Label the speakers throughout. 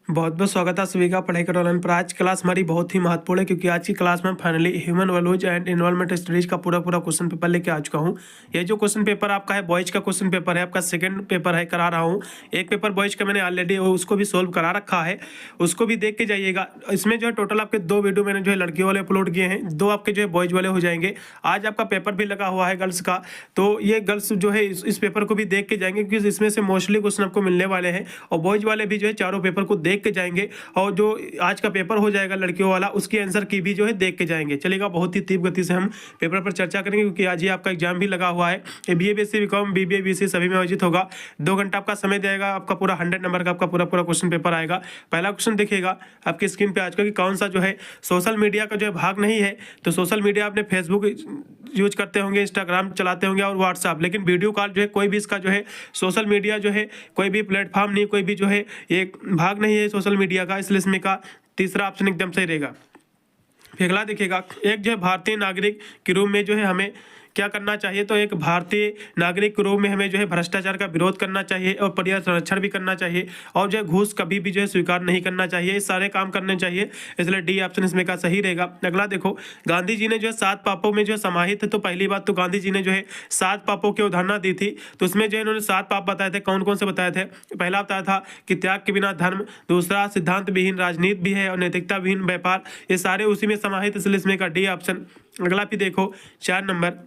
Speaker 1: बहुत बहुत स्वागत है सभी का पढ़ाई करो ऑनलाइन पर। आज क्लास हमारी बहुत ही महत्वपूर्ण है क्योंकि आज की क्लास में finally human values and environment studies का पूरा क्वेश्चन पेपर लेके आ चुका हूँ। ये जो क्वेश्चन पेपर आपका है बॉयज का क्वेश्चन पेपर है, आपका सेकंड पेपर है, करा रहा हूँ। एक पेपर बॉयज का मैंने ऑलरेडी उसको भी सोल्व करा रखा है, उसको भी देख के जाइएगा। इसमें जो है टोटल आपके 2 वीडियो मैंने जो है लड़कियों वाले अपलोड किए हैं, 2 आपके जो है बॉयज वाले हो जाएंगे। आज आपका पेपर भी लगा हुआ है गर्ल्स का, तो ये गर्ल्स जो है इस पेपर को भी देख के जाएंगे क्योंकि इसमें से मोस्टली क्वेश्चन आपको मिलने वाले हैं। और बॉयज वाले भी जो है चारों पेपर को देख के जाएंगे और जो आज का पेपर हो जाएगा लड़कियों वाला उसकी आंसर की भी जो है देख के जाएंगे। चलेगा, बहुत ही तीव्र गति से हम पेपर पर चर्चा करेंगे क्योंकि आज ही आपका एग्जाम भी लगा हुआ है। ये BA BSc BCom BBA BC सभी में आयोजित होगा। 2 घंटा आपका समय देगा, आपका पूरा 100 नंबर का आपका पूरा क्वेश्चन पेपर आएगा। पहला क्वेश्चन देखिएगा आपकी स्क्रीन पे आज का कि कौन सा जो है सोशल मीडिया का जो है भाग नहीं है। तो सोशल मीडिया आपने फेसबुक यूज करते होंगे, इंस्टाग्राम चलाते होंगे और व्हाट्सएप, लेकिन वीडियो कॉल जो है कोई भी इसका जो है सोशल मीडिया जो है कोई भी प्लेटफॉर्म नहीं, कोई भी जो है एक भाग नहीं है सोशल मीडिया का, इसलिए इसमें का तीसरा ऑप्शन एकदम सही रहेगा। फिर अगला देखिएगा, एक जो है भारतीय नागरिक के रूप में जो है हमें क्या करना चाहिए। तो एक भारतीय नागरिक के रूप में हमें जो है भ्रष्टाचार का विरोध करना चाहिए और पर्यावरण संरक्षण भी करना चाहिए और जो है घूस कभी भी जो है स्वीकार नहीं करना चाहिए। ये सारे काम करने चाहिए, इसलिए डी ऑप्शन इसमें का सही रहेगा। अगला देखो, गांधी जी ने जो है 7 पापों में जो है समाहित है। तो पहली बात तो गांधी जी ने जो है 7 पापों की अवधारणा दी थी। तो उसमें जो है इन्होंने 7 पाप बताए थे। कौन कौन से बताए थे? पहला बताया था कि त्याग के बिना धर्म, दूसरा सिद्धांत विहीन राजनीति भी है और नैतिकता विहीन व्यापार, ये सारे उसी में समाहित, इसलिए इसमें का डी ऑप्शन। अगला भी देखो 4 नंबर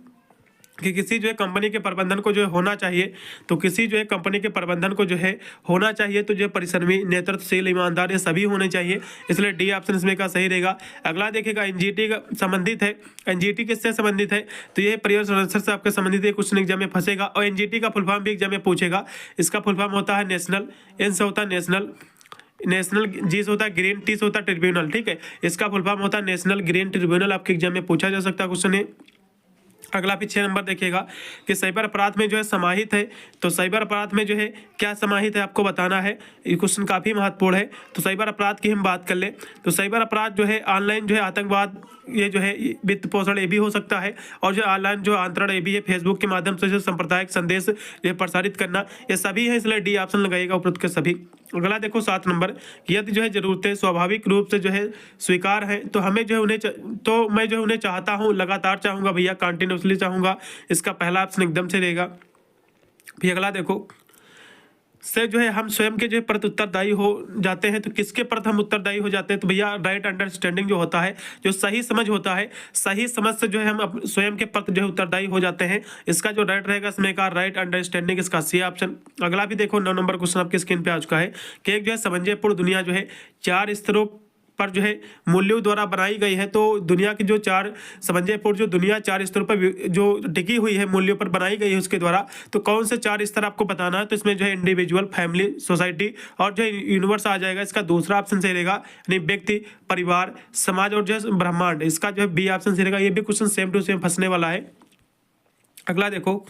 Speaker 1: कि किसी जो है कंपनी के प्रबंधन को जो है होना चाहिए। तो किसी जो है कंपनी के प्रबंधन को जो है होना चाहिए तो जो है परिश्रमी, नेतृत्वशील, ईमानदार, ये सभी होने चाहिए, इसलिए डी ऑप्शन इसमें का सही रहेगा। अगला देखिएगा, एनजीटी का संबंधित है। एनजीटी किससे संबंधित है? तो ये पर्यावरण संरक्षण से आपके संबंधित है, क्वेश्चन एग्जाम में फंसेगा। और एनजीटी का फुल फॉर्म भी एग्जाम में पूछेगा। इसका फुल फॉर्म होता है नेशनल, एन से होता है नेशनल, जी से होता है ग्रीन, टी से होता है ट्रिब्यूनल। ठीक है, इसका फुल फॉर्म होता है नेशनल ग्रीन ट्रिब्यूनल। आपके एग्जाम में पूछा जा सकता है क्वेश्चन है। अगला भी 6 नंबर देखिएगा कि साइबर अपराध में जो है समाहित है। तो साइबर अपराध में जो है क्या समाहित है आपको बताना है। ये क्वेश्चन काफ़ी महत्वपूर्ण है। तो साइबर अपराध की हम बात कर ले तो साइबर अपराध जो है ऑनलाइन जो है आतंकवाद, ये जो है वित्त पोषण ये भी हो सकता है और जो ऑनलाइन जो आंतरण ये भी है, फेसबुक के माध्यम से जो सांप्रदायिक संदेश जो प्रसारित करना, ये सभी है, इसलिए डी ऑप्शन लगाइएगा उपरोक्त के सभी। अगला देखो 7 नंबर कि यदि जो है जरूरतें स्वाभाविक रूप से जो है स्वीकार है तो हमें जो है मैं जो है उन्हें चाहता हूँ, लगातार चाहूँगा भैया, कंटिन्यूसली चाहूँगा। इसका पहला ऑप्शन एकदम से रहेगा। फिर अगला देखो से जो है हम स्वयं के जो है प्रति उत्तरदायी हो जाते हैं। तो किसके प्रति हम उत्तरदायी हो जाते हैं? तो भैया राइट अंडरस्टैंडिंग जो होता है, जो सही समझ होता है, सही समझ से जो है हम स्वयं के प्रति जो है उत्तरदायी हो जाते हैं। इसका जो राइट रहेगा इसमें का राइट अंडरस्टैंडिंग, इसका सी ऑप्शन। अगला भी देखो 9 नंबर क्वेश्चन आपकी स्क्रीन पे आ चुका है कि एक जो है समंजयपूर्ण दुनिया जो है 4 स्तरों पर जो है मूल्यों द्वारा बनाई गई है। तो दुनिया की जो 4 समंजयपूर्ण जो दुनिया 4 स्तरों पर जो टिकी हुई है, मूल्यों पर बनाई गई है उसके द्वारा, तो कौन से 4 स्तर आपको बताना है। तो इसमें जो है इंडिविजुअल, फैमिली, सोसाइटी और जो है यूनिवर्स आ जाएगा। इसका दूसरा ऑप्शन सही रहेगा, यानी व्यक्ति, परिवार, समाज और जो है ब्रह्मांड। इसका जो है बी ऑप्शन सही रहेगा। ये भी क्वेश्चन सेम टू सेम फंसने वाला है। अगला देखो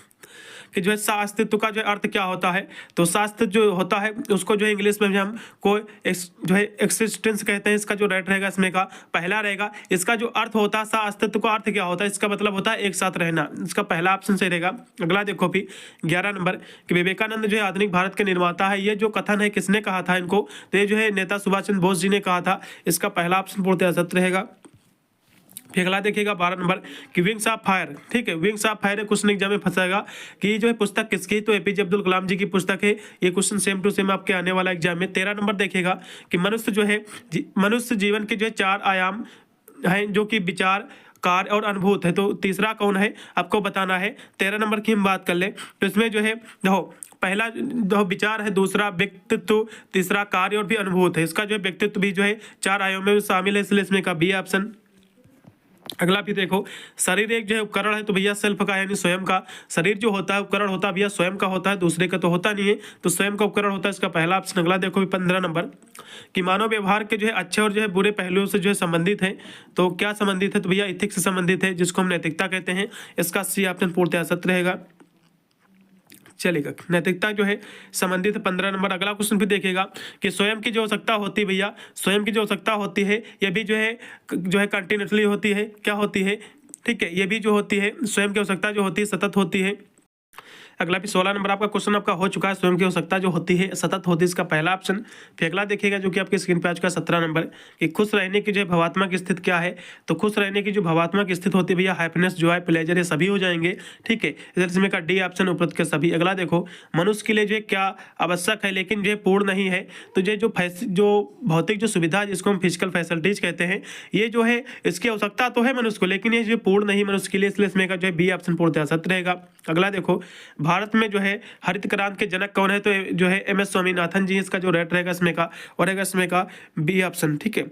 Speaker 1: कि जो है सास्तित्व का जो अर्थ क्या होता है। तो सास्तित्व जो होता है उसको जो है इंग्लिश में हम को जो है एक्सिस्टेंस कहते हैं। इसका जो राइट रहेगा इसमें का पहला रहेगा। इसका जो अर्थ होता है सास्तित्व का अर्थ क्या होता है? इसका मतलब होता है एक साथ रहना। इसका पहला ऑप्शन सही रहेगा। अगला देखो भी 11 नंबर कि विवेकानंद जो है आधुनिक भारत के निर्माता है। ये जो कथन है किसने कहा था इनको? तो ये जो है नेता सुभाष चंद्र बोस जी ने कहा था। इसका पहला ऑप्शन पूर्णतः सत्य रहेगा। फिर अगला देखिएगा 12 नंबर कि विंग्स ऑफ फायर। ठीक है, wings of fire question exam में फंसाएगा कि ये जो है पुस्तक किसकी? तो एपीजे अब्दुल कलाम जी की पुस्तक है। ये क्वेश्चन सेम टू सेम आपके आने वाला एग्जाम में। 13 नंबर देखिएगा कि मनुष्य जो है मनुष्य जीवन के जो है 4 आयाम हैं जो कि विचार, कार्य और अनुभूत है। तो तीसरा कौन है आपको बताना है। 13 नंबर की हम बात कर ले तो इसमें जो है देखो पहला जो विचार है, दूसरा व्यक्तित्व, तीसरा कार्य और भी अनुभूत है। इसका जो है व्यक्तित्व भी जो है 4 आयामों में शामिल है, इसलिए इसमें का बी ऑप्शन। अगला भी देखो शरीर एक जो है उपकरण है। तो भैया सेल्फ का यानी स्वयं का शरीर जो होता है उपकरण होता है भैया स्वयं का होता है, दूसरे का तो होता नहीं है। तो स्वयं का उपकरण होता है, इसका पहला ऑप्शन। अगला देखो 15 नंबर कि मानव व्यवहार के जो है अच्छे और जो है बुरे पहलुओं से जो है संबंधित है। तो क्या संबंधित है? तो भैया इथिक्स से संबंधित है, जिसको हम नैतिकता कहते हैं। इसका सी ऑप्शन पूर्णतः सत्य रहेगा। चलेगा, नैतिकता जो है संबंधित 15 नंबर। अगला क्वेश्चन भी देखेगा कि स्वयं की जो आवश्यकता होती है भैया, स्वयं की जो आवश्यकता होती है ये भी जो है कंटिन्यूसली होती है। क्या होती है? ठीक है, ये भी जो होती है स्वयं की आवश्यकता जो होती है सतत होती है। अगला भी 16 नंबर आपका क्वेश्चन आपका हो चुका है, स्वयं की आवश्यकता जो होती है सतत होती है, इसका पहला ऑप्शन। फिर अगला देखिएगा जो कि आपकी स्क्रीन पे आ चुका है 17 नंबर, कि खुश रहने की जो भावात्मक स्थिति क्या है। तो खुश रहने की जो भावात्मक स्थिति होती है भैया हैप्पीनेस, जॉय, प्लेजर, ये सभी हो जाएंगे, ठीक है। इसमें का डी ऑप्शन उपरोक्त के सभी। अगला देखो, मनुष्य के लिए जो क्या आवश्यक है लेकिन जो पूर्ण नहीं है, तो ये जो भौतिक जो सुविधा जिसको हम फिजिकल फैसिलिटीज कहते हैं, ये जो है इसकी आवश्यकता तो है मनुष्य को, लेकिन ये जो पूर्ण नहीं मनुष्य के लिए, इसलिए इसमें का जो है बी ऑप्शन पूर्णतः सत्य रहेगा। अगला देखो, भारत में जो है हरित क्रांति के जनक कौन है, तो जो है एम एस स्वामीनाथन जी, इसका जो रेट रहेगा इसमें का, और रहेगा इसमें का बी ऑप्शन, ठीक है।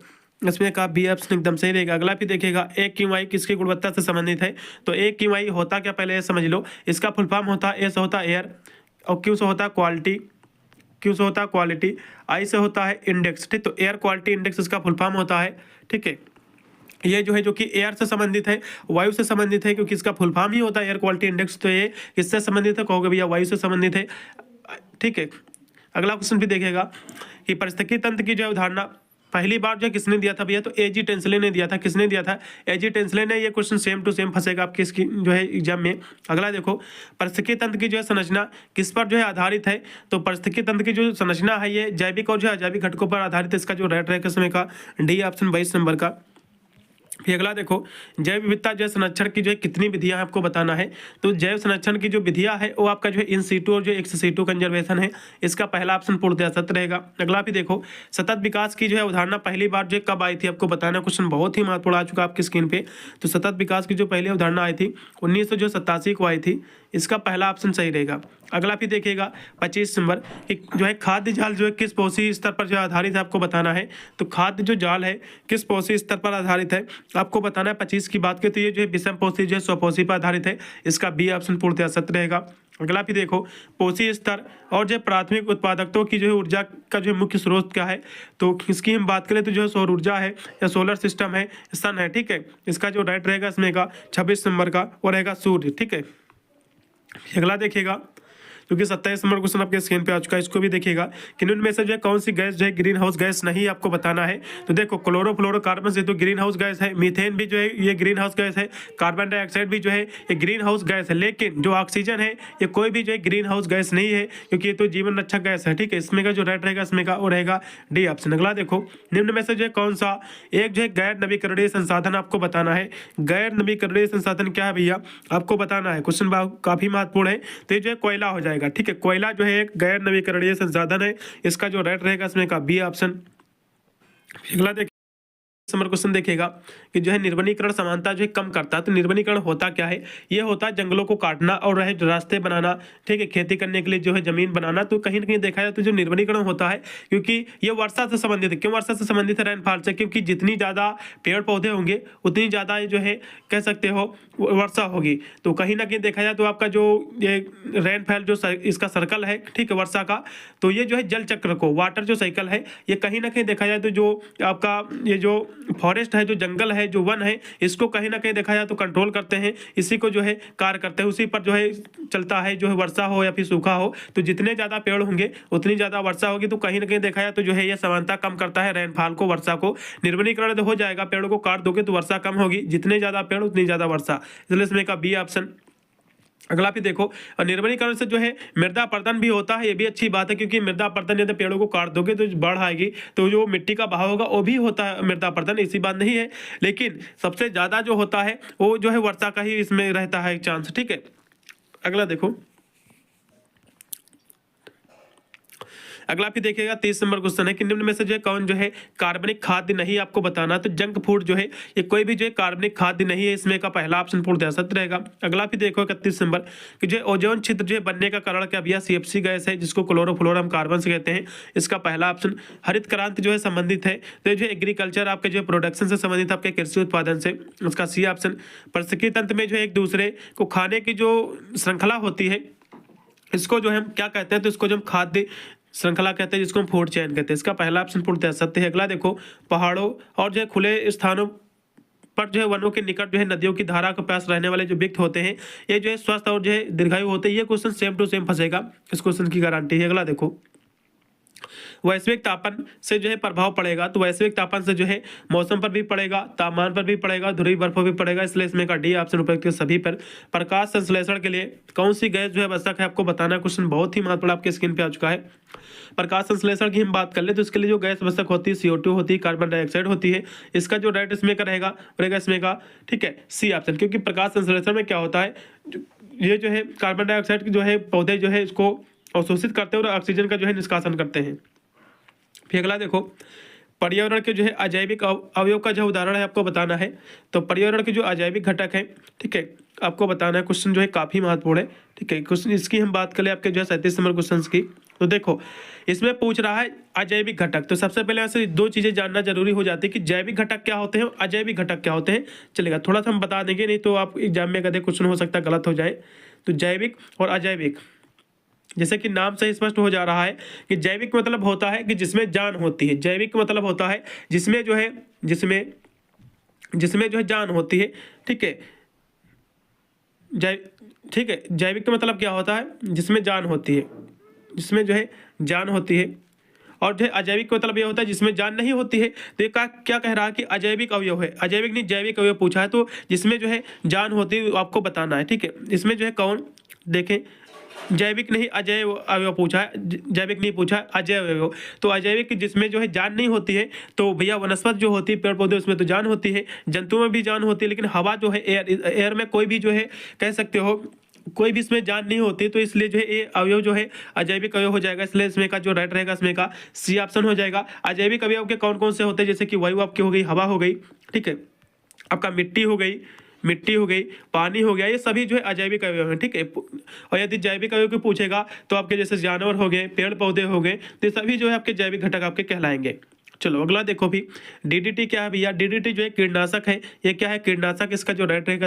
Speaker 1: इसमें का बी ऑप्शन एकदम सही रहेगा। अगला भी देखिएगा, एक क्यूआई किसकी गुणवत्ता से संबंधित है, तो एक क्यूआई होता क्या, पहले ये समझ लो। इसका फुल फॉर्म होता है, ए से होता है एयर, और क्यू से होता है क्वालिटी, क्यू से होता है क्वालिटी, आई से होता है इंडेक्स, ठीक। तो एयर क्वालिटी इंडेक्स इसका फुल फॉर्म होता है, ठीक है। ये जो है जो कि एयर से संबंधित है, वायु से संबंधित है, क्योंकि इसका फुल फॉर्म ही होता है एयर क्वालिटी इंडेक्स। तो ये किससे संबंधित है, कहोगे भैया वायु से संबंधित है, ठीक है। अगला क्वेश्चन भी देखेगा कि पारिस्थितिकी तंत्र की जो अवधारणा पहली बार जो किसने दिया था भैया, तो एजी टेंसले ने दिया था। किसने दिया था, एजी टेंसले ने। ये क्वेश्चन सेम टू सेम फंसेगा आपके इसकी जो है एग्जाम में। अगला देखो, पारिस्थितिकी तंत्र की जो है संरचना किस पर जो है आधारित है, तो पारिस्थितिकी तंत्र की जो संरचना है ये जैविक और जो अजैविक घटकों पर आधारित है। इसका जो रेट रहेगा समय का डी ऑप्शन 22 नंबर का। फिर अगला देखो, जैव विविधता जो संरक्षण की जो है कितनी विधियां हैं आपको बताना है। तो जैव संरक्षण की जो विधियां है वो आपका जो है इन सीटू और जो एक्स सीटू कंजर्वेशन है, इसका पहला ऑप्शन पूर्णतः सत्य रहेगा। अगला भी देखो, सतत विकास की जो है अवधारणा पहली बार जो कब आई थी आपको बताना। क्वेश्चन बहुत ही महत्वपूर्ण आ चुका है आपकी स्क्रीन पे। तो सतत विकास की जो पहली अवधारणा आई थी 1987 को आई थी, इसका पहला ऑप्शन सही रहेगा। अगला भी देखिएगा 25 नंबर, कि जो है खाद्य जाल जो है किस पोषी स्तर पर जो आधारित है आपको बताना है। तो खाद्य जो जाल है किस पोषी स्तर पर आधारित है आपको बताना है। 25 की बात करें तो ये जो है विषम पोषी जो है स्वपोषी पर आधारित है, इसका बी ऑप्शन पूर्णतः सत्य रहेगा। अगला भी देखो, पोषी स्तर और जो प्राथमिक उत्पादकत्व की जो है ऊर्जा का जो मुख्य स्रोत क्या है, तो इसकी हम बात करें तो जो है सौर ऊर्जा है या सोलर सिस्टम है, सन है, ठीक है। इसका जो राइट रहेगा इसमें का 26 नंबर का, वो रहेगा सूर्य, ठीक है। अगला देखिएगा, क्योंकि 27 नंबर क्वेश्चन आपके स्क्रीन पे आ चुका है, इसको भी देखिएगा कि इनमें में से जो है कौन सी गैस जो है ग्रीन हाउस गैस नहीं आपको बताना है। तो देखो, क्लोरोफ्लोरोकार्बन से तो ग्रीन हाउस गैस है, मीथेन भी जो है ये ग्रीन हाउस गैस है, कार्बन डाइऑक्साइड भी जो है ये ग्रीन हाउस गैस है, लेकिन जो ऑक्सीजन है ये कोई भी जो है ग्रीन हाउस गैस नहीं है, क्योंकि ये तो जीवन रक्षक गैस है, ठीक है। इसमें का जो राइट रहेगा इसमें का वो रहेगा डी ऑप्शन। अगला देखो, निम्न में से जो है कौन सा एक जो है गैर नवीकरणीय संसाधन आपको बताना है। गैर नवीकरणीय संसाधन क्या है भैया आपको बताना है, क्वेश्चन काफी महत्वपूर्ण है। तो ये जो है कोयला हो जाएगा, ठीक है। कोयला जो है एक गैर नवीकरणीय संसाधन है, इसका जो रेट रहेगा इसमें का बी ऑप्शन। अगला देखिए, नंबर क्वेश्चन देखिएगा कि जो है निर्वनीकरण समानता जो है कम करता है। तो निर्वनीकरण होता क्या है, ये होता है जंगलों को काटना और रहे रास्ते बनाना, ठीक है, खेती करने के लिए जो है जमीन बनाना। तो कहीं ना कहीं देखा जाए तो जो निर्वनीकरण होता है, क्योंकि ये वर्षा से संबंधित है। क्यों वर्षा से संबंधित है, रेनफॉल से, क्योंकि जितनी ज़्यादा पेड़ पौधे होंगे उतनी ज़्यादा जो है कह सकते हो वर्षा होगी। तो कहीं ना कहीं देखा जाए तो आपका जो ये रेनफॉल जो इसका सर्कल है, ठीक है, वर्षा का, तो ये जो है जल चक्र को, वाटर जो साइकिल है, ये कहीं ना कहीं देखा जाए तो जो आपका ये जो फॉरेस्ट है, जो जंगल है, जो वन है, इसको कहीं ना कहीं देखा जाए तो कंट्रोल करते हैं, इसी को जो है कार्य करते हैं, उसी पर जो है चलता है, जो है वर्षा हो या फिर सूखा हो। तो जितने ज़्यादा पेड़ होंगे उतनी ज़्यादा वर्षा होगी। तो कहीं ना कहीं देखा जाए तो जो है ये समानता कम करता है रेनफॉल को, वर्षा को। निर्वनीकरण तो हो जाएगा, पेड़ों को काट दोगे तो वर्षा कम होगी, जितने ज़्यादा पेड़ उतनी ज़्यादा वर्षा, इसलिए इसमें का बी ऑप्शन। अगला भी देखो, निर्वनीकरण से जो है मृदा अपरदन भी होता है, ये भी अच्छी बात है, क्योंकि मृदा अपरदन यदि पेड़ों को काट दोगे तो बाढ़ आएगी, तो जो मिट्टी का बहाव होगा वो भी होता है मृदा अपरदन, ऐसी बात नहीं है। लेकिन सबसे ज़्यादा जो होता है वो जो है वर्षा का ही इसमें रहता है चांस, ठीक है। अगला देखो, अगला भी देखिएगा 30 नंबर क्वेश्चन है कि निम्न में से जो है कौन जो है कार्बनिक खाद्य नहीं आपको बताना। तो जंक फूड जो है ये कोई भी जो है कार्बनिक खाद्य नहीं है, इसमें का पहला ऑप्शन पूर्णतः सत्य रहेगा। अगला भी देखो 31 नंबर कि जो ओजोन छिद्र जो है बनने का कारण क्या भैया, सीएफसी गैस है, जिसको क्लोरोफ्लोरो हम कार्बन से कहते हैं, इसका पहला ऑप्शन। हरित क्रांति जो है संबंधित है, तो जो एग्रीकल्चर आपके जो प्रोडक्शन से संबंधित आपके कृषि उत्पादन से, उसका सी ऑप्शन। पारिस्थितिकी तंत्र में जो है एक दूसरे को खाने की जो श्रृंखला होती है, इसको जो हम क्या कहते हैं, तो इसको जो हम खाद्य श्रृंखला कहते हैं, जिसको हम फूड चेन कहते हैं, इसका पहला ऑप्शन पूर्णतः सत्य है। अगला देखो, पहाड़ों और जो है खुले स्थानों पर जो है वनों के निकट जो है नदियों की धारा के पास रहने वाले जो व्यक्ति होते हैं, ये जो है स्वस्थ और जो है दीर्घायु होते हैं। ये क्वेश्चन सेम टू सेम फंसेगा, इस क्वेश्चन की गारंटी है। अगला देखो, वैश्विक तापमान से जो है प्रभाव पड़ेगा, तो वैश्विक तापमान से जो है मौसम पर भी पड़ेगा, तापमान पर भी पड़ेगा, ध्रुवीय बर्फ पर भी पड़ेगा, इसलिए इसमें का डी ऑप्शन उपयुक्त है सभी पर। प्रकाश संश्लेषण के लिए कौन सी गैस जो है आवश्यक है आपको बताना है। क्वेश्चन बहुत ही महत्वपूर्ण आपके स्क्रीन पे आ चुका है। प्रकाश संश्लेषण की हम बात कर ले तो इसके लिए जो गैस आवश्यक होती है CO2 होती है, कार्बन डाइऑक्साइड होती है। इसका जो राइट इसमें का रहेगा इसमें का, ठीक है, सी ऑप्शन, क्योंकि प्रकाश संश्लेषण में क्या होता है, ये जो है कार्बन डाइऑक्साइड जो है पौधे जो है इसको अवशोषित करते हैं और ऑक्सीजन का जो है निष्कासन करते हैं। फिर अगला देखो, पर्यावरण के जो है अजैविक अवयव का जो उदाहरण है आपको बताना है। तो पर्यावरण के जो अजैविक घटक है, ठीक है, आपको बताना है। क्वेश्चन जो है काफी महत्वपूर्ण है, ठीक है। क्वेश्चन इसकी हम बात करें आपके जो है 37 नंबर क्वेश्चन की, तो देखो इसमें पूछ रहा है अजैविक घटक। तो सबसे पहले ऐसे दो चीजें जानना जरूरी हो जाती है कि जैविक घटक क्या होते हैं और अजैविक घटक क्या होते हैं। चलेगा, थोड़ा सा हम बता देंगे, नहीं तो आप एग्जाम में कदे क्वेश्चन हो सकता है गलत हो जाए। तो जैविक और अजैविक, जैसे कि नाम से स्पष्ट हो जा रहा है कि जैविक मतलब होता है कि जिसमें जान होती है। जैविक मतलब होता है जिसमें जो है जिसमें जो है जान होती है, ठीक है। ठीक है, जैविक का मतलब क्या होता है, जिसमें जान होती है, जिसमें जो है जान होती है। और जो है अजैविक का मतलब ये होता है जिसमें जान नहीं होती है। तो ये क्या कह रहा है कि अजैविक अवयव है, अजैविक नहीं जैविक अवयव पूछा है, तो जिसमें जो है जान होती है आपको बताना है, ठीक है। इसमें जो है कौन, देखें, जैविक नहीं अजैव अवयव पूछा है, जैविक नहीं पूछा है, अजैव अवयव। तो अजैविक जिसमें जो है जान नहीं होती है, तो भैया वनस्पति जो होती है, पेड़ पौधे, उसमें तो जान होती है, जंतुओं में भी जान होती है, लेकिन हवा जो है एयर में कोई भी जो है कह सकते हो कोई भी इसमें जान नहीं होती, तो इसलिए जो है ये अवयव जो है अजैविक अवयव हो जाएगा। इसलिए इसमें का जो राइट रहेगा इसमें का सी ऑप्शन हो जाएगा। अजैविक अवयव के कौन कौन से होते हैं, जैसे कि वायु आपकी हो गई, हवा हो गई, ठीक है, आपका मिट्टी हो गई, पानी हो गया, ये सभी जो है अजैविक अवयव हैं, ठीक है। और यदि जैविक अवयव को पूछेगा तो आपके जैसे जानवर हो गए, पेड़ पौधे हो गए, तो ये सभी जो है आपके जैविक घटक आपके कहलाएंगे। चलो अगला देखो भी, DDT क्या है भैया। DDT जो है कीटनाशक है। ये क्या है, कीटनाशक। इसका जो राइट रहेगा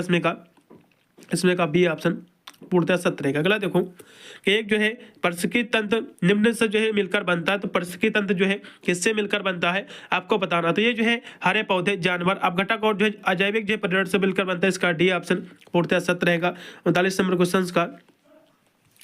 Speaker 1: इसमें का बी ऑप्शन पूर्णतः सत्य रहेगा। अगला देखो कि एक जो है पारिस्थितिकी तंत्र निम्न से जो है मिलकर बनता है। तो पारिस्थितिकी तंत्र जो है किससे मिलकर बनता है आपको बताना। तो ये जो है हरे पौधे, जानवर, अपघटक और जो है अजैविक जो पर्यावरण से मिलकर बनता है। इसका डी ऑप्शन पूर्णतः सत्य रहेगा। 39 नंबर क्वेश्चन का।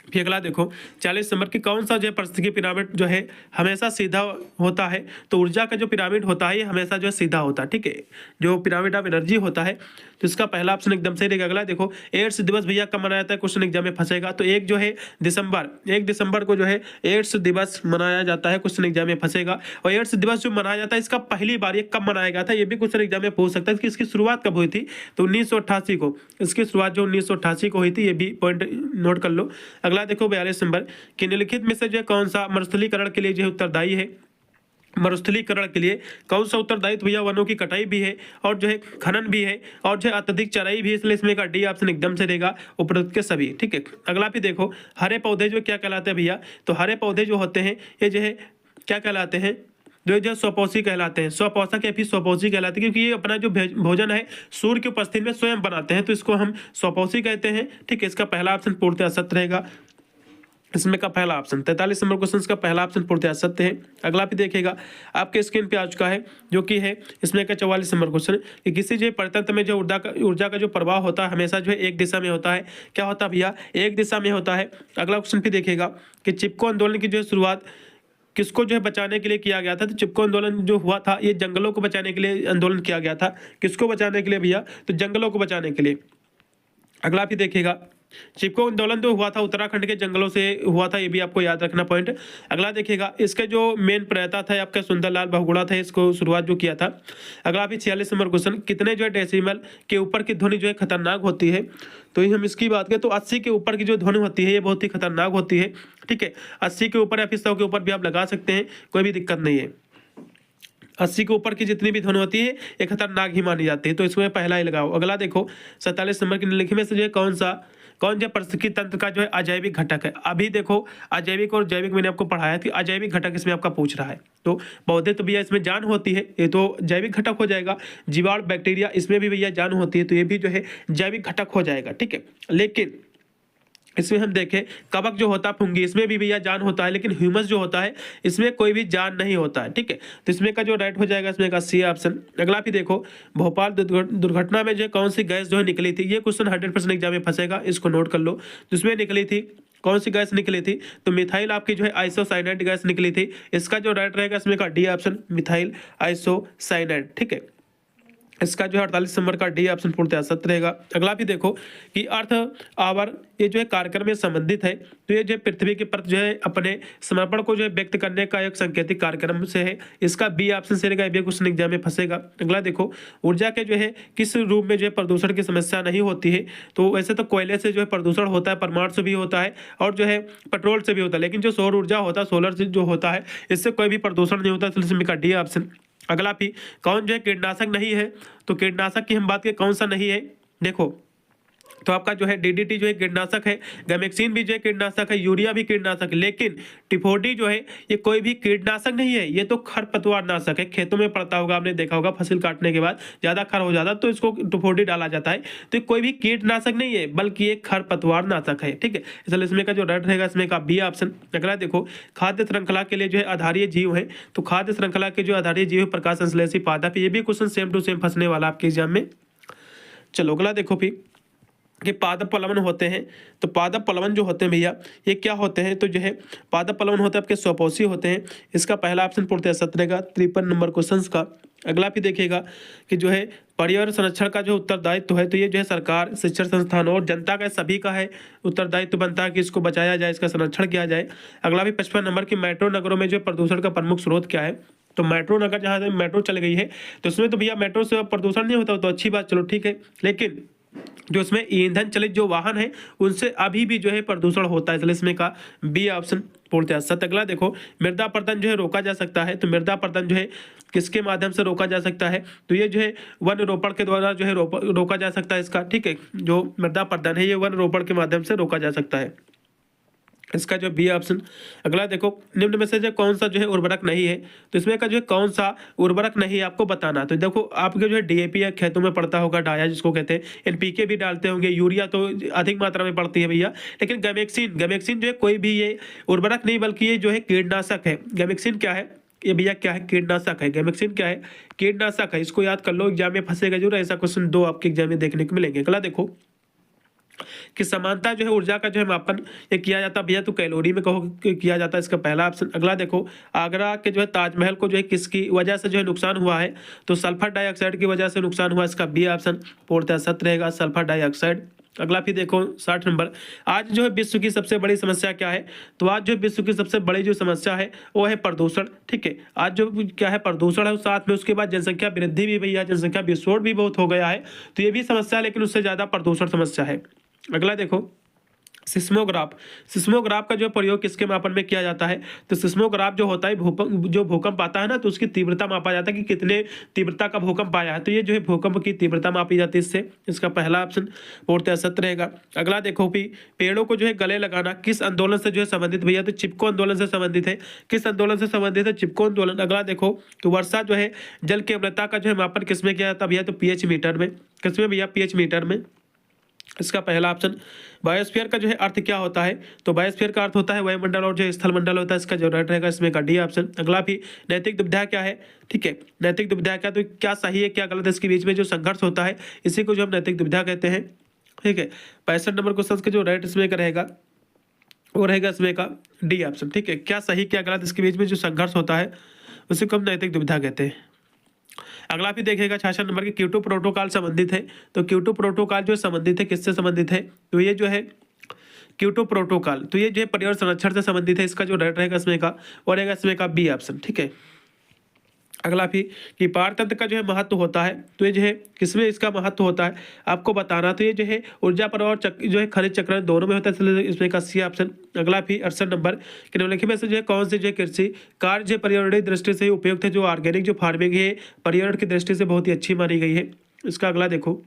Speaker 1: फिर अगला देखो 40 नंबर की, कौन सा जो है पारिस्थितिकी पिरामिड जो है हमेशा सीधा होता है। तो ऊर्जा का जो पिरामिड होता है ये हमेशा जो है सीधा होता है, ठीक है, जो पिरामिड ऑफ एनर्जी होता है। तो इसका पहला ऑप्शन एकदम सही रहेगा। अगला देखो एड्स दिवस भैया कब मनाया जाता है, क्वेश्चन एग्जाम में फंसेगा। तो 1 दिसंबर को जो है एड्स दिवस मनाया जाता है, क्वेश्चन एग्जाम में फंसेगा। और एड्स दिवस जो मनाया जाता है इसका पहली बार ये कब मनाया गया था, ये भी क्वेश्चन एग्जाम में पूछ सकता है कि इसकी शुरुआत कब हुई थी। तो 1988 को इसकी शुरुआत जो 1988 को हुई थी, ये भी पॉइंट नोट कर लो। अगला देखो 42 नंबर कि निम्नलिखित में से जो कौन सा मरुस्थलीकरण के लिए जो है उत्तरदायी है। मरुस्थलीकरण के लिए कौन सा उत्तरदायी, तो भैया वनों की कटाई भी है और जो है खनन भी है और जो है अत्यधिक चराई भी है। इसलिए इसमें का डी ऑप्शन एकदम से रहेगा, उपरोक्त के सभी, ठीक है। अगला भी देखो हरे पौधे जो क्या कहलाते हैं भैया। तो हरे पौधे जो होते हैं ये जो है क्या कहलाते हैं, जो स्वपोषी कहलाते हैं। स्वपोषक या फिर स्वपोषी कहलाते हैं, क्योंकि ये अपना जो भोजन है सूर्य की उपस्थिति में स्वयं बनाते हैं, तो इसको हम स्वपोषी कहते हैं, ठीक है। इसका पहला ऑप्शन पूर्णतः सत्य रहेगा। इसमें का पहला ऑप्शन 43 नंबर क्वेश्चन का पहला ऑप्शन पूर्णतः सत्य है। अगला भी देखेगा आपके स्क्रीन पे आ चुका है, जो कि है इसमें का 44 नंबर क्वेश्चन कि किसी जो परतंत्र में जो ऊर्जा का जो प्रवाह होता है हमेशा जो है एक दिशा में होता है। क्या होता है भैया, एक दिशा में होता है। अगला क्वेश्चन भी देखेगा कि चिपको आंदोलन की जो शुरुआत किसको जो है बचाने के लिए किया गया था। तो चिपको आंदोलन जो हुआ था ये जंगलों को बचाने के लिए आंदोलन किया गया था। किसको बचाने के लिए भैया, तो जंगलों को बचाने के लिए। अगला भी देखेगा चिपको आंदोलन जो हुआ था उत्तराखंड के जंगलों से हुआ था, ये भी आपको याद रखना पॉइंट। अगला देखिएगा इसके जो मेन प्रयता था आपका सुंदरलाल बहुगुणा था, इसको शुरुआत जो किया था। अगला भी 46 नंबर क्वेश्चन कितने जो है डेसिमल के ऊपर की ध्वनि जो है खतरनाक होती है। तो हम इसकी बात करें तो 80 के ऊपर की जो ध्वनि होती है ये बहुत ही खतरनाक होती है, ठीक है। 80 के ऊपर या फिर 100 के ऊपर भी आप लगा सकते हैं, कोई भी दिक्कत नहीं है। 80 के ऊपर की जितनी भी ध्वनि होती है ये खतरनाक ही मानी जाती है, तो इसमें पहला ही लगाओ। अगला देखो 47 नंबर की निम्नलिखित में से जो है कौन जो पारिस्थितिकी तंत्र का जो है अजैविक घटक है। अभी देखो अजैविक और जैविक मैंने आपको पढ़ाया था, अजैविक घटक इसमें आपका पूछ रहा है। तो पौधे तो भैया इसमें जान होती है, ये तो जैविक घटक हो जाएगा। जीवाणु बैक्टीरिया इसमें भी भैया जान होती है, तो ये भी जो है जैविक घटक हो जाएगा, ठीक है। लेकिन इसमें हम देखें कवक जो होता है फुंगी, इसमें भी भैया जान होता है, लेकिन ह्यूमस जो होता है इसमें कोई भी जान नहीं होता है, ठीक है। तो इसमें का जो राइट हो जाएगा इसमें का सी ऑप्शन। अगला भी देखो भोपाल दुर्घटना में जो कौन सी गैस जो है निकली थी, ये क्वेश्चन 100% एग्जाम में फंसेगा, इसको नोट कर लो। जिसमें निकली थी कौन सी गैस निकली थी? तो मिथाइल आपकी जो है आइसोसाइनाइड गैस निकली थी। इसका जो राइट रहेगा इसमें का डी ऑप्शन, मिथाइल आइसोसाइनाइड। ठीक है, इसका जो है 48 नंबर का डी ऑप्शन पूर्णतः सत्य रहेगा। अगला भी देखो कि अर्थ आवर ये जो है कार्यक्रम में संबंधित है, तो ये जो है पृथ्वी के प्रति जो है अपने समर्पण को जो है व्यक्त करने का एक सांकेतिक कार्यक्रम से है। इसका बी ऑप्शन से रहेगा, ये क्वेश्चन एग्जाम में फंसेगा। अगला देखो, ऊर्जा के जो है किस रूप में जो है प्रदूषण की समस्या नहीं होती है? तो वैसे तो कोयले से जो है प्रदूषण होता है, परमाणु से भी होता है और जो है पेट्रोल से भी होता है, लेकिन जो सौर ऊर्जा होता है, सोलर से जो होता है, इससे कोई भी प्रदूषण नहीं होता, इसलिए इसमें का डी ऑप्शन। अगला भी, कौन जो है कीटनाशक नहीं है? तो कीटनाशक की हम बात करें कौन सा नहीं है, देखो तो आपका जो है डीडीटी जो है कीटनाशक है, गैमेक्सिन भी जो है कीटनाशक है, यूरिया भी कीटनाशक है, लेकिन टिफोडी जो है ये कोई भी कीटनाशक नहीं है, ये तो खरपतवार नाशक है। खेतों में पड़ता होगा, आपने देखा होगा, फसल काटने के बाद ज्यादा खर हो जाता है तो इसको टिफोडी डाला जाता है। तो ये कोई भी कीटनाशक नहीं है, बल्कि एक खरपतवार नाशक है। ठीक है, इसलिए इसमें का जो राइट रहेगा इसमें का बी ऑप्शन। अगला देखो, खाद्य श्रृंखला के लिए जो है आधारीय जीव है, तो खाद्य श्रृंखला के जो आधारीय जीव प्रकाश संश्लेषी पादप, ये भी क्वेश्चन सेम टू सेम फंसने वाला आपके एग्जाम में। चलो अगला देखो फिर कि पादप पलवन होते हैं, तो पादप पलवन जो होते हैं भैया ये क्या होते हैं? तो जो है पादप पलवन होते हैं आपके स्वपोषी होते हैं। इसका पहला ऑप्शन पूर्णतः सत्य रहेगा 53 नंबर क्वेश्चन का। अगला भी देखिएगा कि जो है पर्यावरण संरक्षण का जो उत्तरदायित्व है, तो ये जो है सरकार, शिक्षण संस्थानों और जनता का सभी का है उत्तरदायित्व बनता है कि इसको बचाया जाए, इसका संरक्षण किया जाए। अगला भी 55 नंबर की मेट्रो नगरों में जो प्रदूषण का प्रमुख स्रोत क्या है? तो मेट्रो नगर जहाँ से मेट्रो चल गई है तो उसमें तो भैया मेट्रो से प्रदूषण नहीं होता, तो अच्छी बात, चलो ठीक है, लेकिन जो इसमें ईंधन चलित जो वाहन है उनसे अभी भी जो है प्रदूषण होता है, इसलिए इसमें का बी ऑप्शन पूर्णतः सत्य। अगला देखो, मृदा अपरदन जो है रोका जा सकता है, तो मृदा अपरदन जो है किसके माध्यम से रोका जा सकता है? तो ये जो है वन रोपण के द्वारा जो है रोका जा सकता है इसका। ठीक है, जो मृदा अपरदन है ये वन रोपण के माध्यम से रोका जा सकता है, इसका जो बी ऑप्शन। अगला देखो, निम्न में से जो कौन सा जो है उर्वरक नहीं है? तो इसमें का जो है कौन सा उर्वरक नहीं है आपको बताना। तो देखो आपके जो है डीएपी या खेतों में पड़ता होगा, डाया जिसको कहते हैं, एनपीके भी डालते होंगे, यूरिया तो अधिक मात्रा में पड़ती है भैया, लेकिन गैमेक्सिन जो है कोई भी ये उर्वरक नहीं, बल्कि ये जो है कीटनाशक है। गैमेक्सिन क्या है ये भैया? क्या है? कीटनाशक है। गैमेक्सिन क्या है? कीटनाशक है। इसको याद कर लो, एग्जाम में फंसेगा जरूर, ऐसा क्वेश्चन 2 आपके एग्जाम में देखने को मिलेंगे। अगला देखो कि समानता जो है ऊर्जा का जो है मापन ये किया जाता है भैया, तो कैलोरी में कहो किया जाता है, इसका पहला ऑप्शन। अगला देखो, आगरा के जो है ताजमहल को जो है किसकी वजह से जो है नुकसान हुआ है? तो सल्फर डाइऑक्साइड की वजह से नुकसान हुआ, इसका बी ऑप्शन पूर्णतः सत्य रहेगा, सल्फर डाइऑक्साइड। अगला फिर देखो 60 नंबर, आज जो है विश्व की सबसे बड़ी समस्या क्या है? तो आज जो विश्व की सबसे बड़ी जो समस्या है वो है प्रदूषण। ठीक है, आज जो क्या है प्रदूषण है, साथ में उसके बाद जनसंख्या वृद्धि भी भैया, जनसंख्या विस्फोट भी बहुत हो गया है, तो ये भी समस्या है, लेकिन उससे ज्यादा प्रदूषण समस्या है। अगला देखो, सिस्मोग्राफ का जो प्रयोग किसके मापन में किया जाता है? तो सिस्मोग्राफ जो होता है भूकंप आता है ना, तो उसकी तीव्रता मापा जाता है कि कितने तीव्रता का भूकंप आया है, तो ये जो है भूकंप की तीव्रता मापी जाती है इससे, इसका पहला ऑप्शन पूर्णतः सत्य रहेगा। अगला देखो भी, पेड़ों को जो है गले लगाना किस आंदोलन से जो है संबंधित भैया? तो चिपको आंदोलन से संबंधित है। किस आंदोलन से संबंधित है? चिपको आंदोलन। अगला देखो, तो वर्षा जो है जल की अम्लता का जो है मापन किसमें किया जाता है भैया? तो पीएच मीटर में। किसमें भैया? पीएच मीटर में, इसका पहला ऑप्शन। बायोस्फीयर का जो है अर्थ क्या होता है? तो बायोस्फीयर का अर्थ होता है वायुमंडल और जो स्थल मंडल होता है, इसका जो राइट रहेगा इसमें का डी ऑप्शन। अगला भी, नैतिक दुविधा क्या है? ठीक है, नैतिक दुविधा क्या, तो क्या सही है क्या गलत है, इसके बीच में जो संघर्ष होता है इसी को जो हम नैतिक दुविधा कहते हैं। ठीक है, 65 नंबर क्वेश्चन का जो राइट इसमें का रहेगा वो रहेगा इसमें का डी ऑप्शन। ठीक है, क्या सही क्या गलत, इसके बीच में जो संघर्ष होता है उसी को हम नैतिक दुविधा कहते हैं। अगला भी देखेगा 66 नंबर की क्योटो प्रोटोकॉल संबंधित है, तो क्योटो प्रोटोकॉल जो संबंधित है किससे संबंधित है? तो ये जो है क्योटो प्रोटोकॉल, तो ये जो है पर्यावरण संरक्षण से संबंधित है, इसका जो राइट रहेगा इसमें का वो रहेगा इसमें का बी ऑप्शन। ठीक है, अगला भी कि पारतंत्र का जो है महत्व होता है, तो ये जो है किसमें इसका महत्व होता है आपको बताना। तो ये जो है ऊर्जा प्रवाह और जो है खनिज चक्र दोनों में होता है, इसलिए इसमें का सी ऑप्शन। अगला भी 68 नंबर कि निम्नलिखित में से जो है कौन से जो है कृषि कार्य जो पर्यावरणीय दृष्टि से उपयुक्त है? जो ऑर्गेनिक जो फार्मिंग है पर्यावरण की दृष्टि से बहुत ही अच्छी मानी गई है, इसका अगला देखो,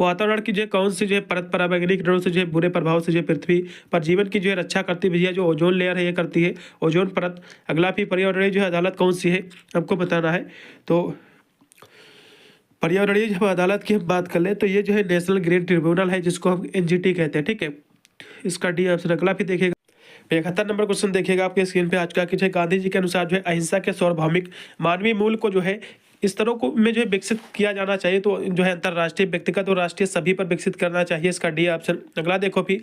Speaker 1: वातावरण की जो है कौन सी जो है परत पराबैंगनी किरणों से जो है बुरे प्रभाव से जो है पृथ्वी पर जीवन की जो है रक्षा करती भैया, जो ओजोन लेयर है ये करती है, ओजोन परत। अगला भी पर्यावरणीय जो है अदालत कौन सी है आपको बताना है। तो पर्यावरणीय जब अदालत की हम बात कर ले तो ये जो है नेशनल ग्रीन ट्रिब्यूनल है, जिसको हम एनजीटी कहते हैं। ठीक है, इसका डी ऑप्शन। अगला भी देखेगा 71 नंबर क्वेश्चन देखिएगा आपके स्क्रीन पे आज का कि जो है गांधी जी के अनुसार जो है अहिंसा के सार्वभौमिक मानवीय मूल्य को जो है इस तरह को में जो है विकसित किया जाना चाहिए, तो जो है अंतरराष्ट्रीय व्यक्तिगत और राष्ट्रीय सभी पर विकसित करना चाहिए, इसका डी ऑप्शन। अगला देखो भी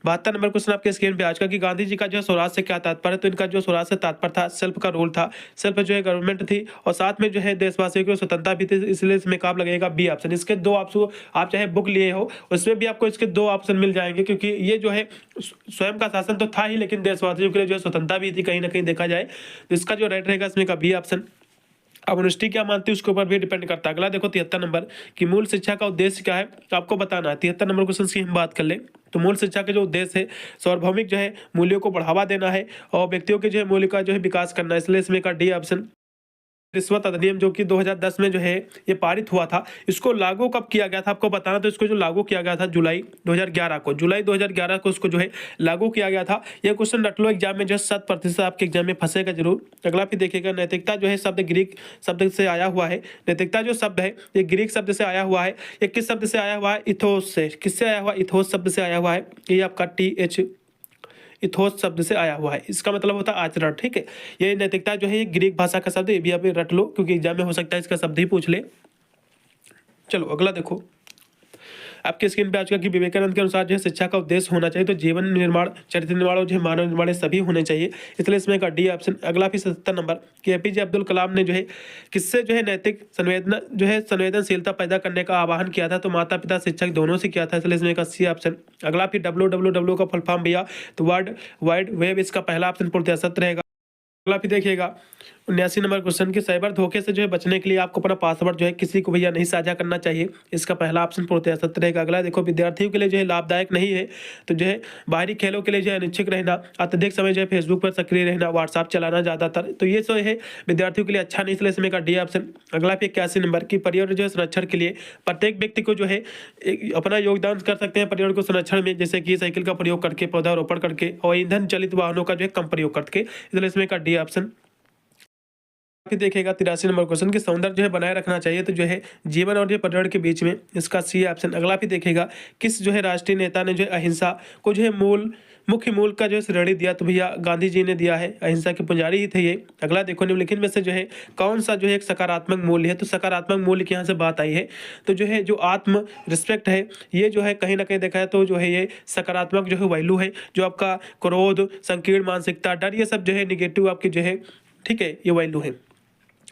Speaker 1: 72 नंबर क्वेश्चन आपके स्क्रीन पे आज का कि गांधी जी का जो है स्वराज से क्या तात्पर्य है। तो इनका जो स्वराज से तात्पर्य था सेल्फ का रोल था, सेल्फ जो है गवर्नमेंट थी और साथ में जो है देशवासियों की स्वतंत्रता भी थी, इसलिए इसमें काम लगेगा बी ऑप्शन। इसके दो ऑप्शन आप चाहे बुक लिए हो उसमें भी आपको इसके दो ऑप्शन मिल जाएंगे, क्योंकि ये जो है स्वयं का शासन तो था ही लेकिन देशवासियों के लिए जो है स्वतंत्रता भी थी कहीं ना कहीं देखा जाए। तो इसका जो राइट रहेगा इसमें का बी ऑप्शन। अब यूनिवर्सिटी क्या मानती है उसके ऊपर भी डिपेंड करता है। अगला देखो 73 नंबर कि मूल शिक्षा का उद्देश्य क्या है, तो आपको बताना है। 73 नंबर क्वेश्चन की हम बात कर ले तो मूल शिक्षा के जो उद्देश्य है सार्वभौमिक जो है मूल्यों को बढ़ावा देना है और व्यक्तियों के जो है मूल्य का जो है विकास करना है, इसलिए इसमें का डी ऑप्शन। रिश्वत अधिनियम जो कि 2010 में जो है ये पारित हुआ था, इसको लागू कब किया गया था आपको बताना। तो इसको जो लागू किया गया था जुलाई 2011 को, जुलाई 2011 को इसको जो है लागू किया गया था। ये क्वेश्चन रट लो एग्जाम में जो 100% आपके एग्जाम में फंसेगा जरूर। अगला फिर देखिएगा नैतिकता जो है शब्द ग्रीक शब्द से आया हुआ है। नैतिकता जो शब्द है ये ग्रीक शब्द से आया हुआ है। ये किस शब्द से आया हुआ है, इथोस से। किससे आया हुआ, इथोस शब्द से आया हुआ है। ये आपका TH इथोस शब्द से आया हुआ है, इसका मतलब होता है आचरण। ठीक है, ये नैतिकता जो है ये ग्रीक भाषा का शब्द, ये भी आप रट लो क्योंकि एग्जाम में हो सकता है इसका शब्द ही पूछ ले। चलो अगला देखो आपके स्क्रीन पे आज का कि विवेकानंद के अनुसार जो है शिक्षा का उद्देश्य होना चाहिए तो जीवन निर्माण, चरित्र निर्माण और जो है मानव निर्माण सभी होने चाहिए, इसलिए इसमें का डी ऑप्शन। अगला फिर 77 नंबर कि APJ अब्दुल कलाम ने जो है किससे जो है नैतिक संवेदनशीलता पैदा करने का आह्वान किया था, तो माता पिता शिक्षक दोनों से किया था, इसलिए इसमें का सी ऑप्शन। अगला फिर WWW का फुल फॉर्म भैया तो वर्ल्ड वाइड वेब, इसका पहला ऑप्शन पूर्णतः सत्य रहेगा। अगला फिर देखिएगा 79 नंबर क्वेश्चन की साइबर धोखे से जो है बचने के लिए आपको अपना पासवर्ड जो है किसी को भैया नहीं साझा करना चाहिए, इसका पहला ऑप्शन पूर्णतः सत्य रहेगा। अगला देखो विद्यार्थियों के लिए जो है लाभदायक नहीं है तो जो है बाहरी खेलों के लिए जो है अनिच्छुक रहना, अत्यधिक समय जो है फेसबुक पर सक्रिय रहना, व्हाट्सएप चलाना ज़्यादातर, तो ये जो है विद्यार्थियों के लिए अच्छा नहीं, इसलिए इसमें का डी ऑप्शन। अगला फिर 81 नंबर की पर्यावरण जो है संरक्षण के लिए प्रत्येक व्यक्ति को जो है अपना योगदान कर सकते हैं पर्यावरण को संरक्षण में, जैसे कि साइकिल का प्रयोग करके, पौधारोपण करके और ईंधन चलित वाहनों का जो है कम प्रयोग करके, इसलिए इसमें का डी ऑप्शन। फिर देखेगा 83 नंबर क्वेश्चन की सौंदर्य जो है बनाए रखना चाहिए तो जो है जीवन और जो पर्यावरण के बीच में, इसका सी ऑप्शन। अगला फिर देखेगा किस जो है राष्ट्रीय नेता ने जो है अहिंसा को जो है मुख्य मूल का जो है श्रेणी दिया, तो भैया गांधी जी ने दिया है, अहिंसा के पुजारी ही थे ये। अगला देखो निम्नलिखित में से जो है कौन सा जो है एक सकारात्मक मूल्य है, तो सकारात्मक मूल्य की यहाँ से बात आई है तो जो है जो आत्म रिस्पेक्ट है ये जो है कहीं ना कहीं देखा है तो जो है ये सकारात्मक जो है वैल्यू है। जो आपका क्रोध, संकीर्ण मानसिकता, डर, ये सब जो है निगेटिव आपकी जो है, ठीक है, ये वैल्यू है।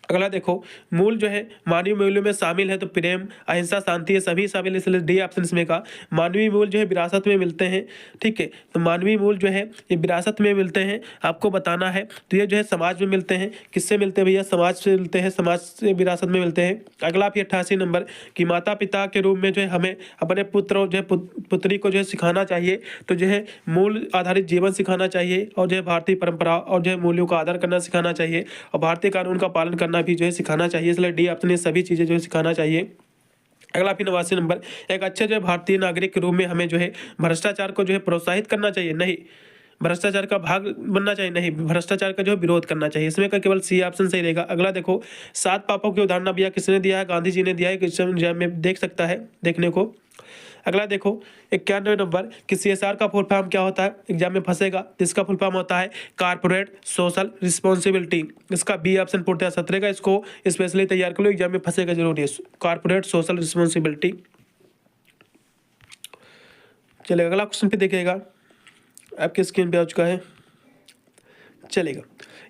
Speaker 1: अगला देखो मूल जो है मानवीय मूल्यों में शामिल है तो प्रेम, अहिंसा, शांति, ये सभी शामिल, इसलिए डी ऑप्शन इसमें का। मानवीय मूल जो है विरासत में मिलते हैं, ठीक है, तो मानवीय मूल जो है ये विरासत में मिलते हैं, आपको बताना है। तो ये जो है समाज में मिलते हैं, किससे मिलते हैं भैया, समाज से मिलते हैं, समाज से विरासत में मिलते हैं। अगला फिर 88 नंबर कि माता पिता के रूप में जो है हमें अपने पुत्र और जो है पुत्री को जो है सिखाना चाहिए, तो जो है मूल आधारित जीवन सिखाना चाहिए और जो है भारतीय परंपरा और जो है मूल्यों का आदर करना सिखाना चाहिए और भारतीय कानून का पालन करना भी जो है सिखाना चाहिए, इसलिए डी ऑप्शन, सभी चीजें जो है सिखाना चाहिए। अगला फिर 89 नंबर एक अच्छे जो है भारतीय नागरिक के रूप में हमें जो है भ्रष्टाचार को जो है प्रोत्साहित करना चाहिए, नहीं भ्रष्टाचार का भाग बनना चाहिए, नहीं भ्रष्टाचार का जो है विरोध करना चाहिए, इसमें का केवल सी ऑप्शन सही रहेगा। अगला देखो 7 पापों की उदाहरण भैया किसने दिया है, गांधी जी ने दिया है, एग्जाम में देख सकता है देखने को। अगला देखो 91 नंबर कि CSR का फुल फॉर्म क्या होता है, एग्जाम में फंसेगा, इसका फुल फॉर्म होता है कारपोरेट सोशल रिस्पॉन्सिबिलिटी, इसका बी ऑप्शन पूर्णतः सत्य रहेगा। इसको स्पेशली तैयार कर लो, एग्जाम में फंसेगा जरूर, कारपोरेट सोशल रिस्पॉन्सिबिलिटी। चलिए अगला क्वेश्चन पे देखिएगा आपके स्क्रीन पे आ चुका है, चलेगा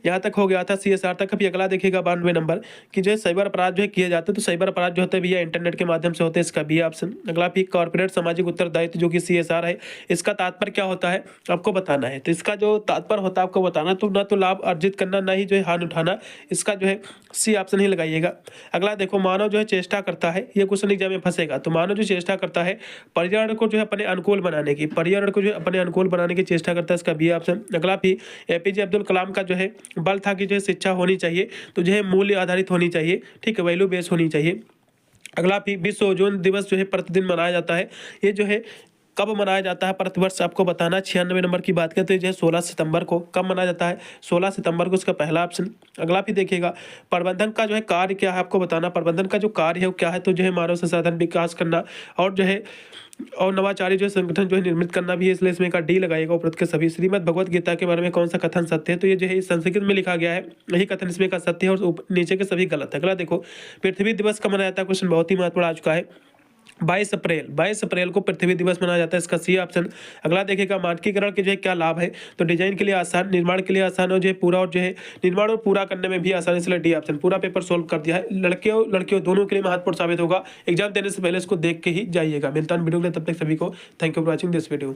Speaker 1: यहाँ तक हो गया था CSR तक। अभी अगला देखिएगा 92 नंबर कि जो है साइबर अपराध जो है किए जाते हैं, तो साइबर अपराध जो होते हैं भैया इंटरनेट के माध्यम से होते हैं, इसका बी ऑप्शन। अगला भी कॉर्पोरेट सामाजिक उत्तरदायित्व जो कि CSR है, इसका तात्पर्य क्या होता है आपको बताना है। तो इसका जो तात्पर्य होता है आपको बताना, तो ना तो लाभ अर्जित करना, ना ही जो है हानि उठाना, इसका जो है सी ऑप्शन ही लगाइएगा। अगला देखो मानव जो है चेष्टा करता है, ये क्वेश्चन एग्जाम में फंसेगा, तो मानव जो चेष्टा करता है पर्यावरण को जो है अपने अनुकूल बनाने की, पर्यावरण को जो है अपने अनुकूल बनाने की चेष्टा करता है, इसका बी ऑप्शन। अगला भी APJ अब्दुल कलाम का जो है बल था कि जो है शिक्षा होनी चाहिए, तो जो है मूल्य आधारित होनी चाहिए, ठीक है, वैल्यू बेस होनी चाहिए। अगला भी विश्व ओजोन दिवस जो है प्रतिदिन मनाया जाता है, ये जो है कब मनाया जाता है प्रतिवर्ष आपको बताना। 96 नंबर की बात करते हैं जो है 16 सितंबर को, कब मनाया जाता है 16 सितंबर को, इसका पहला ऑप्शन। अगला भी देखिएगा प्रबंधन का जो है कार्य क्या है आपको बताना, प्रबंधन का जो कार्य है वो क्या है, तो जो है मानव संसाधन विकास करना और जो है और नवाचारी जो है संगठन जो है निर्मित करना भी है, इसलिए इसमें का डी लगाएगा उपरोक्त के सभी। श्रीमद् भगवत गीता के बारे में कौन सा कथन सत्य है, तो ये जो है संस्कृत में लिखा गया है, यही कथन इसमें का सत्य है और नीचे के सभी गलत है। अगला देखो पृथ्वी दिवस कब मनाया जाता है, क्वेश्चन बहुत ही महत्वपूर्ण आ चुका है। 22 अप्रैल को पृथ्वी दिवस मनाया जाता है, इसका सी ऑप्शन। अगला देखिएगा मानकीकरण के जो है क्या लाभ है, तो डिजाइन के लिए आसान, निर्माण के लिए आसान, और जो है पूरा और जो है निर्माण और पूरा करने में भी आसान, इसलिए डी ऑप्शन। पूरा पेपर सोल्व कर दिया है, लड़कियों दोनों के लिए महत्वपूर्ण साबित होगा। एग्जाम देने से पहले इसको देख के ही जाइएगा। मिलता है वीडियो के लिए, तब तक सभी को thank you for watching this video.